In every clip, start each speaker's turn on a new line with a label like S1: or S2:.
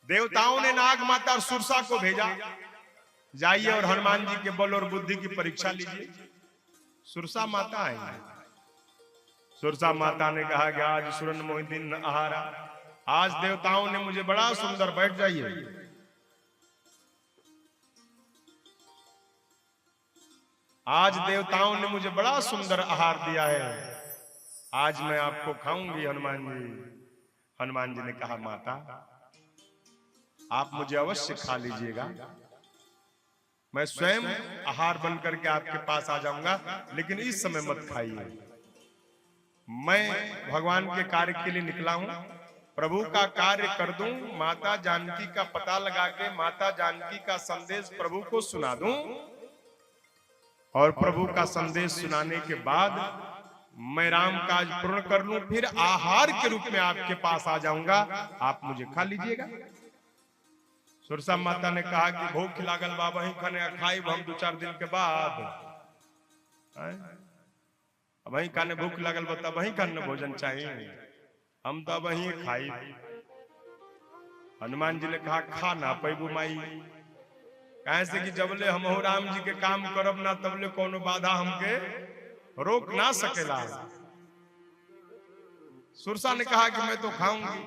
S1: देवताओं ने नाग माता और सुरसा को भेजा, जाइए और हनुमान जी के बल और बुद्धि की परीक्षा लीजिए। सुरसा माता आई। सुरसा माता ने कहा कि आज सुरन मोहिदीन आहारा, आज देवताओं ने मुझे बड़ा सुंदर, बैठ जाइए, आज देवताओं ने मुझे बड़ा सुंदर आहार दिया है, आज मैं आपको खाऊंगी हनुमान जी। हनुमान जी ने कहा माता आप मुझे अवश्य खा लीजिएगा, मैं स्वयं आहार बन करके आपके पास आ जाऊंगा, लेकिन इस समय मत खाइए। मैं भगवान के कार्य के लिए निकला हूं, प्रभु का कार्य कर दूं, माता जानकी का पता लगा के माता जानकी का संदेश प्रभु को सुना दूं, और प्रभु का संदेश सुनाने के बाद मैं राम काज पूर्ण कर लूं, फिर आहार के रूप में आपके पास आ जाऊंगा, आप मुझे खा लीजिएगा। सुरसा माता ने कहा कि भूख लागल बा, वहीं खाने खाई हम 2-4 दिन के बाद, वहीं खाने भूख लागल बता, वहीं खाने भोजन चाहिए, हम तो वहीं खाई। हनुमान जी ने कहा खा ना पैबू माई, कैसे कि जबले हम राम जी के काम करब ना तबले कोनो बाधा हमके रोक ना सकेला। सुरसा ने कहा कि मैं तो खाऊंगी।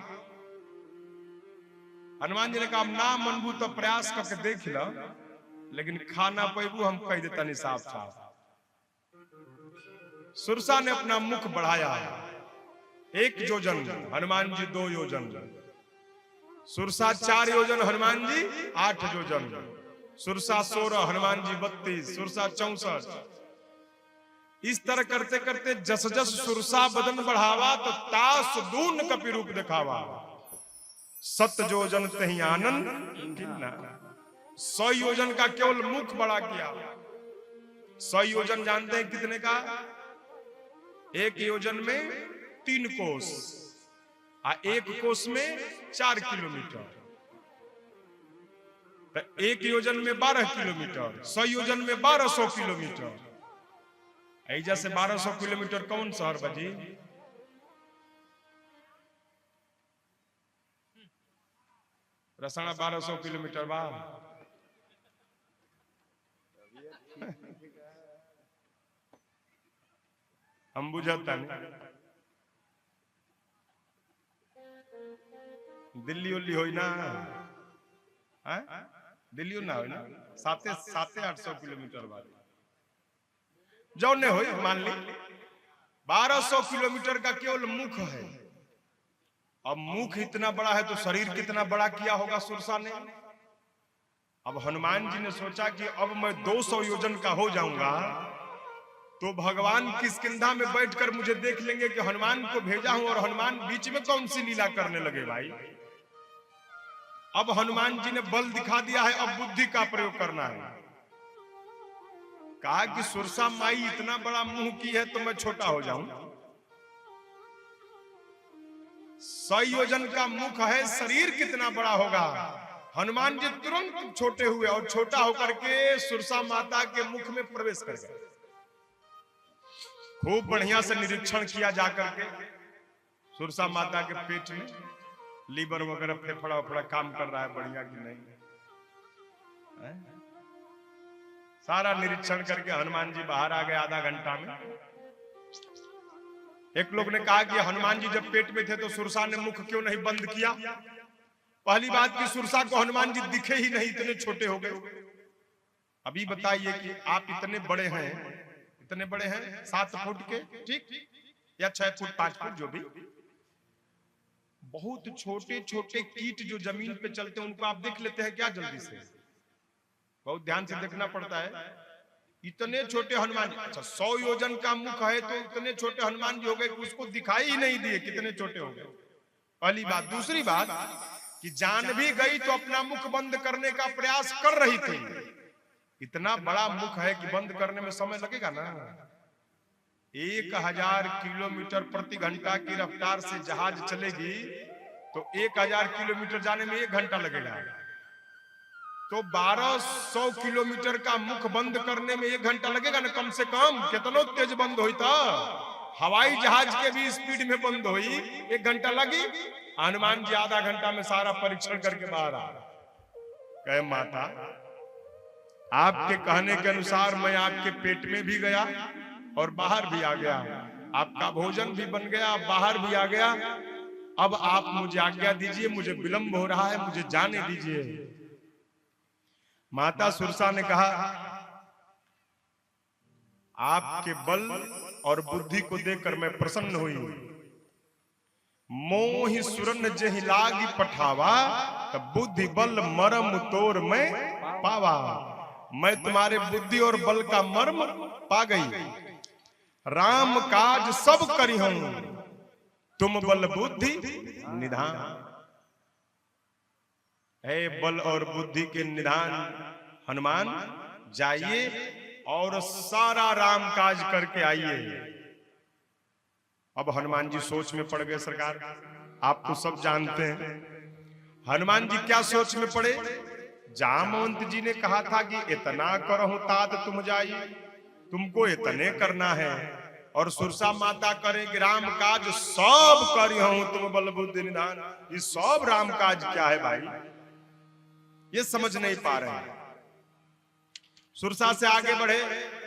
S1: हनुमान जी ने कहा ना मनबू तो प्रयास करके देख लो, लेकिन खाना पैबू हम कह देता नहीं साफ साफ। सुरसा ने अपना मुख बढ़ाया, 1 योजन, हनुमान जी 2 योजन, सुरसा 4 योजन, हनुमान जी 8 योजन, सुरसा 16, हनुमान जी 32, सुरसा 64। इस तरह करते करते जस जस सुरसा बदन बढ़ावा, तो तास दून कपि रूप दिखावा, 7 योजन तही आनंद किन्ना। 100 योजन का केवल मुख बड़ा किया। 100 योजन जानते हैं कितने का? 1 योजन में 3 कोस, 1 कोस में 4 किलोमीटर, 1 योजन में 12 किलोमीटर, 100 योजन में 1200 किलोमीटर। ऐजा से 1200 किलोमीटर कौन शहर बजी? रसना 1200 किलोमीटर बाद हम बुझता नहीं। दिल्ली उल्ली हो ना, दिल्ली ना हो ना, 700-800 किलोमीटर बाद जौने हो, मान ली 1200 किलोमीटर का केवल मुख है। अब मुख इतना बड़ा है तो शरीर कितना बड़ा किया होगा सुरसा ने। अब हनुमान जी ने सोचा कि अब मैं 200 योजन का हो जाऊंगा तो भगवान किष्किंधा में बैठकर मुझे देख लेंगे कि हनुमान को भेजा हूं, और हनुमान बीच में कौन सी लीला करने लगे भाई। अब हनुमान जी ने बल दिखा दिया है, अब बुद्धि का प्रयोग करना है। कहा कि सुरसा माई इतना बड़ा मुंह की है तो मैं छोटा हो जाऊं। 100 योजन का मुख है, शरीर कितना बड़ा होगा। हनुमान जी तुरंत छोटे हुए और छोटा होकर के सुरसा माता के मुख में प्रवेश कर गए। खूब बढ़िया से निरीक्षण किया जाकर के सुरसा माता के पेट में लीवर वगैरह फेफड़ा वफड़ा काम कर रहा है बढ़िया कि नहीं, सारा निरीक्षण करके हनुमान जी बाहर आ गए आधा घंटा में। एक लोग ने कहा कि हनुमान जी जब पेट में थे तो सुरसा ने मुख क्यों नहीं बंद किया? पहली बात कि सुरसा को हनुमान जी दिखे ही नहीं, इतने छोटे हो गए। अभी बताइए कि आप इतने बड़े हैं, इतने बड़े हैं 7 फुट के, ठीक, या 6 फुट 5 फुट जो भी, बहुत छोटे छोटे कीट जो जमीन पे चलते हैं उनको आप देख लेते हैं क्या जल्दी से? बहुत ध्यान से देखना पड़ता है। इतने छोटे हनुमान जी, अच्छा 100 योजन का मुख है तो इतने छोटे हनुमान जी हो गए कि उसको दिखाई ही नहीं दिए कितने छोटे हो गए, पहली बात। दूसरी बात कि जान भी गई तो अपना मुख बंद करने का प्रयास कर रही थी। इतना बड़ा मुख है कि बंद करने में समय लगेगा ना। 1000 किलोमीटर प्रति घंटा की रफ्तार से जहाज चलेगी तो 1000 किलोमीटर जाने में 1 घंटा लगेगा, तो 1200 किलोमीटर का मुख बंद करने में 1 घंटा लगेगा ना कम से कम। कितना तेज बंद होता, हवाई जहाज के भी स्पीड में बंद हुई, 1 घंटा लगी। हनुमान जी आधा घंटा में सारा परीक्षण करके बाहर आ कहे माता आपके कहने के अनुसार मैं आपके पेट में भी गया और बाहर भी आ गया, आपका भोजन भी बन गया, बाहर भी आ गया। अब आप मुझे आज्ञा दीजिए, मुझे विलंब हो रहा है, मुझे जाने दीजिए। माता सुरसा ने कहा आपके बल और बुद्धि को देखकर मैं प्रसन्न हुई। मोहि सुरन जेहि लागी पठावा, तब बुद्धि बल मरम तोर में पावा। मैं तुम्हारे बुद्धि और बल का मर्म पा गई। राम काज सब करी हूं, तुम बल बुद्धि निधान। है बल और बुद्धि के निधान हनुमान, जाइए और सारा राम काज करके आइए। अब हनुमान जी सोच में पड़ गए। सरकार आप तो सब जानते हैं हनुमान जी क्या सोच में पड़े। जामवंत जी ने कहा था कि इतना करहु तात तुम जाई, तुमको इतने करना है, और सुरसा माता करे कि राम काज सब करी हूं तुम बल बुद्धि निधान। ये सब राम काज क्या है भाई, ये समझ नहीं पा रहे हैं। सुरसा से आगे बढ़े।